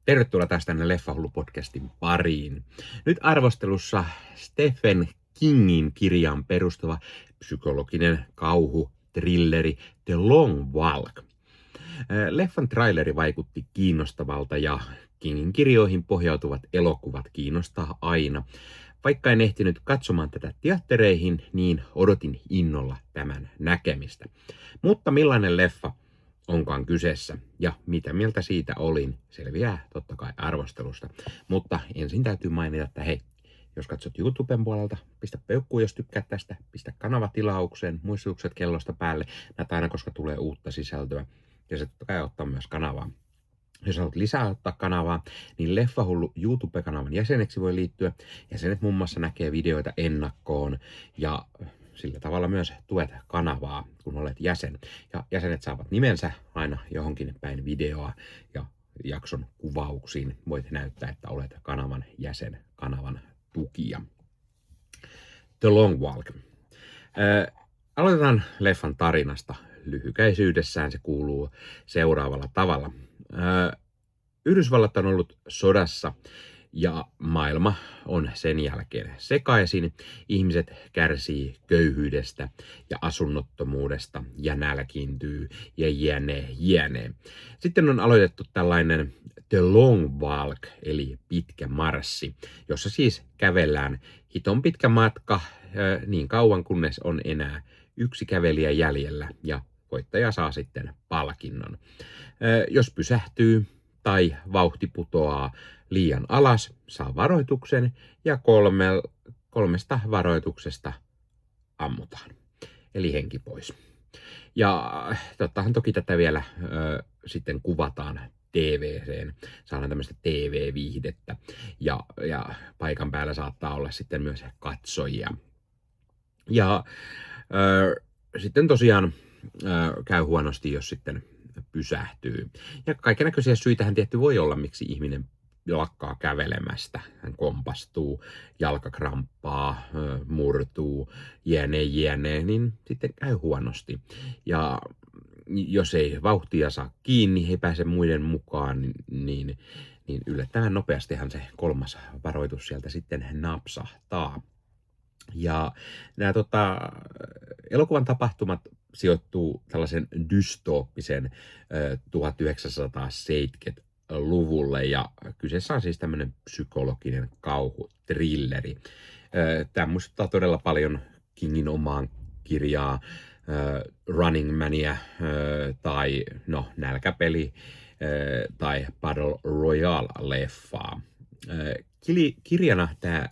Tervetuloa taas tänne Leffahullu-podcastin pariin. Nyt arvostelussa Stephen Kingin kirjaan perustuva psykologinen kauhu-trilleri The Long Walk. Leffan traileri vaikutti kiinnostavalta ja Kingin kirjoihin pohjautuvat elokuvat kiinnostaa aina. Vaikka en ehtinyt katsomaan tätä teattereihin, niin odotin innolla tämän näkemistä. Mutta millainen leffa onkaan kyseessä ja mitä mieltä siitä olin, selviää totta kai arvostelusta. Mutta ensin täytyy mainita, että hei, jos katsot YouTuben puolelta, pistä peukkuun, jos tykkäät tästä, pistä kanava tilaukseen, muistutukset kellosta päälle, näitä aina koska tulee uutta sisältöä. Ja se totta kai ottaa myös kanavaa. Jos haluat lisää ottaa kanavaa, niin Leffahullu YouTube-kanavan jäseneksi voi liittyä. Jäsenet muun muassa näkee videoita ennakkoon ja sillä tavalla myös tuet kanavaa, kun olet jäsen. Ja jäsenet saavat nimensä aina johonkin päin videoa ja jakson kuvauksiin voit näyttää, että olet kanavan jäsen, kanavan tukija. The Long Walk. Aloitetaan leffan tarinasta. Lyhykäisyydessään se kuuluu seuraavalla tavalla. Yhdysvallat on ollut sodassa ja maailma on sen jälkeen sekaisin. Ihmiset kärsii köyhyydestä ja asunnottomuudesta ja nälkiintyy ja jne. Sitten on aloitettu tällainen The Long Walk eli pitkä marssi, jossa siis kävellään hiton pitkä matka niin kauan kunnes on enää yksi kävelijä jäljellä ja voittaja saa sitten palkinnon. Jos pysähtyy tai vauhti putoaa liian alas, saa varoituksen ja kolmesta varoituksesta ammutaan. Eli henki pois. Ja tottahan toki tätä vielä sitten kuvataan TV:seen, saadaan tämmöistä TV-viihdettä ja paikan päällä saattaa olla sitten myös katsojia. Ja sitten tosiaan käy huonosti, jos sitten pysähtyy. Ja kaikennäköisiä syitähän tietty voi olla, miksi ihminen lakkaa kävelemästä. Hän kompastuu, jalka kramppaa, murtuu, jne, niin sitten käy huonosti. Ja jos ei vauhtia saa kiinni, ei pääse muiden mukaan, niin yllättävän nopeastihan se kolmas varoitus sieltä sitten napsahtaa. Ja nämä elokuvan tapahtumat sijoittuu tällaisen dystooppisen 1970-luvulle ja kyseessä on siis tämmöinen psykologinen kauhutrilleri. Tämä muistuttaa todella paljon Kingin omaan kirjaa Running Mania tai Nälkäpeli tai Battle Royale-leffaa. Kirjana tämä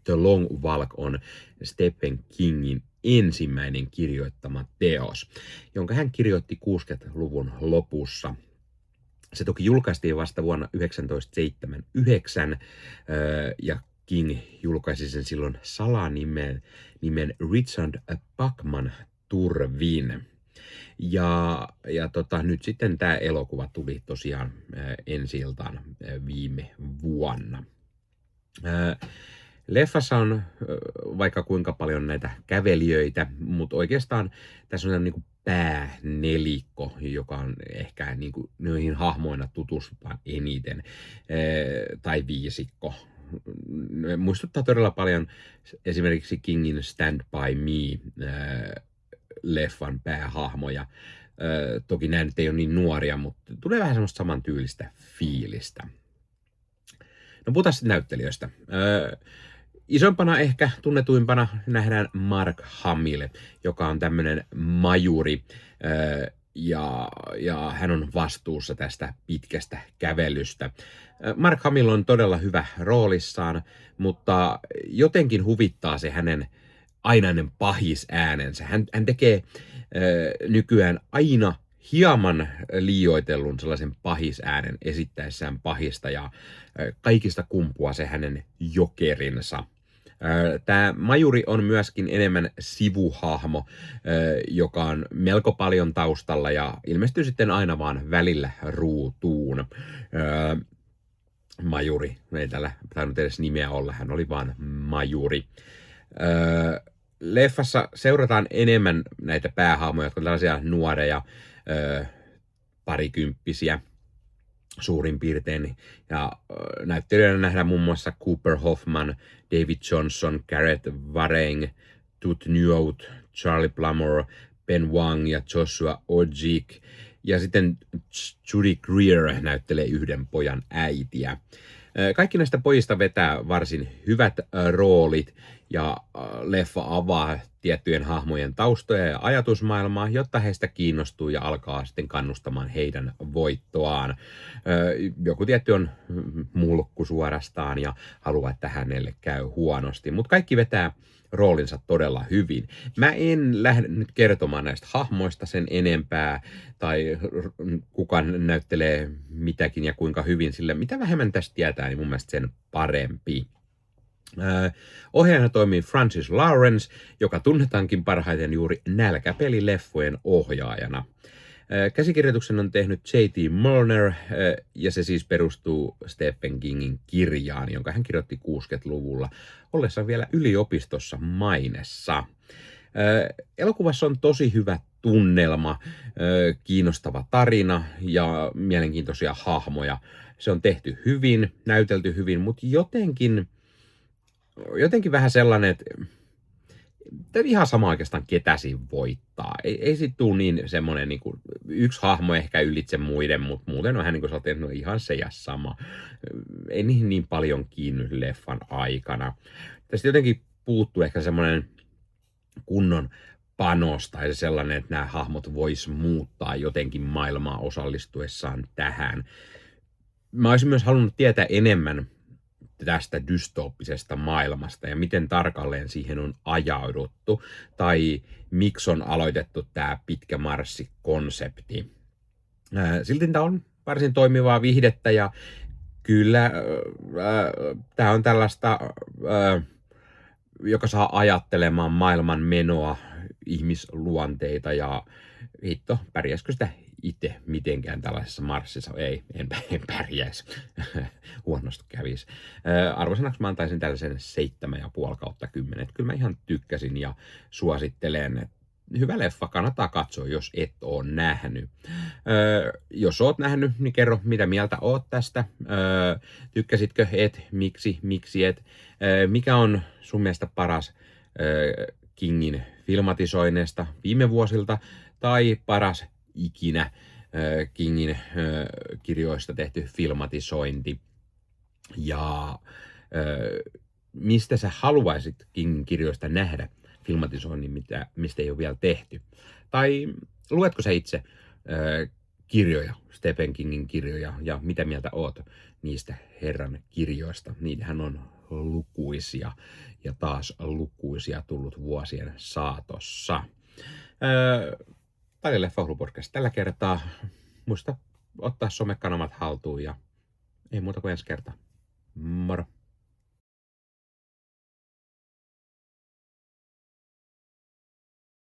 The Long Walk on Stephen Kingin ensimmäinen kirjoittama teos, jonka hän kirjoitti 60-luvun lopussa. Se toki julkaistiin vasta vuonna 1979 ja King julkaisi sen silloin salanimen Richard Bachman turvin. Ja nyt sitten tämä elokuva tuli tosiaan ensi-iltaan viime vuonna. Leffassa on vaikka kuinka paljon näitä kävelijöitä, mutta oikeastaan tässä on niin kuin päänelikko, joka on ehkä niin kuin noihin hahmoina tutustutaan eniten, tai viisikko. Muistuttaa todella paljon esimerkiksi Kingin Stand By Me-leffan päähahmoja. Toki nämä nyt ei ole niin nuoria, mutta tulee vähän semmoista samantyylistä fiilistä. No puhutaan sitten näyttelijöistä. Isompana ehkä tunnetuimpana nähdään Mark Hamill, joka on tämmöinen majuri ja hän on vastuussa tästä pitkästä kävelystä. Mark Hamill on todella hyvä roolissaan, mutta jotenkin huvittaa se hänen ainainen pahisäänensä. Hän tekee nykyään aina hieman liioitellun sellaisen pahisäänen esittäessään pahista ja kaikista kumpuaa se hänen jokerinsa. Tämä majuri on myöskin enemmän sivuhahmo, joka on melko paljon taustalla ja ilmestyy sitten aina vaan välillä ruutuun. Majuri, ei tällä tainnut edes nimeä olla, hän oli vaan majuri. Leffassa seurataan enemmän näitä päähahmoja, jotka on tällaisia nuoreja, parikymppisiä. suurin piirtein. Ja näyttelijöillä nähdään muun muassa Cooper Hoffman, David Johnson, Gareth Vareng, Tut Newt, Charlie Plummer, Ben Wang ja Joshua Ojik. Ja sitten Judy Greer näyttelee yhden pojan äitiä. Kaikki näistä pojista vetää varsin hyvät roolit ja leffa avaa tiettyjen hahmojen taustoja ja ajatusmaailmaa, jotta heistä kiinnostuu ja alkaa sitten kannustamaan heidän voittoaan. Joku tietty on mulkku suorastaan ja haluaa, että hänelle käy huonosti, mutta kaikki vetää roolinsa todella hyvin. Mä en lähde nyt kertomaan näistä hahmoista sen enempää, tai kuka näyttelee mitäkin ja kuinka hyvin, sillä mitä vähemmän tästä tietää, niin mun mielestä sen parempi. Ohjaajana toimii Francis Lawrence, joka tunnetaankin parhaiten juuri nälkäpelileffojen ohjaajana. Käsikirjoituksen on tehnyt J.T. Mulner, ja se siis perustuu Stephen Kingin kirjaan, jonka hän kirjoitti 60-luvulla ollessaan vielä yliopistossa Mainessa. Elokuvassa on tosi hyvä tunnelma, kiinnostava tarina ja mielenkiintoisia hahmoja. Se on tehty hyvin, näytelty hyvin, mutta jotenkin vähän sellainen, että ihan sama oikeastaan ketä siinä voittaa. Ei sit tuu niin semmoinen niin kuin, yksi hahmo ehkä ylitse muiden, mutta muuten on vähän niin kuin sä no ihan se ja sama. Ei niihin niin paljon kiinny leffan aikana. Tästä jotenkin puuttuu ehkä semmoinen kunnon panos tai sellainen, että nämä hahmot vois muuttaa jotenkin maailmaa osallistuessaan tähän. Mä olisin myös halunnut tietää enemmän tästä dystooppisesta maailmasta ja miten tarkalleen siihen on ajauduttu tai miksi on aloitettu tämä pitkä marssi-konsepti. Silti tämä on varsin toimivaa viihdettä ja kyllä tämä on tällaista, joka saa ajattelemaan maailman menoa, ihmisluonteita ja hitto, pärjäisikö sitä itse mitenkään tällaisessa marssissa? Ei, en pärjäisi. Huonosti kävisi. Arvosanaksi mä antaisin tällaisen 7,5/10. Kyllä mä ihan tykkäsin ja suosittelen. Hyvä leffa, kannattaa katsoa, jos et ole nähnyt. Jos oot nähnyt, niin kerro, mitä mieltä oot tästä. Tykkäsitkö, et, miksi et. Mikä on sun mielestä paras Kingin filmatisoinneista viime vuosilta tai paras ikinä Kingin kirjoista tehty filmatisointi. Ja mistä sä haluaisit Kingin kirjoista nähdä filmatisoinnin, mistä ei ole vielä tehty. Tai luetko sä itse kirjoja, Stephen Kingin kirjoja, ja mitä mieltä oot niistä herran kirjoista? Niitähän on lukuisia ja taas lukuisia tullut vuosien saatossa. Tämä oli Leffa-podcast tällä kertaa. Muista ottaa somekanavat haltuun ja ei muuta kuin ensi kertaa. Moro!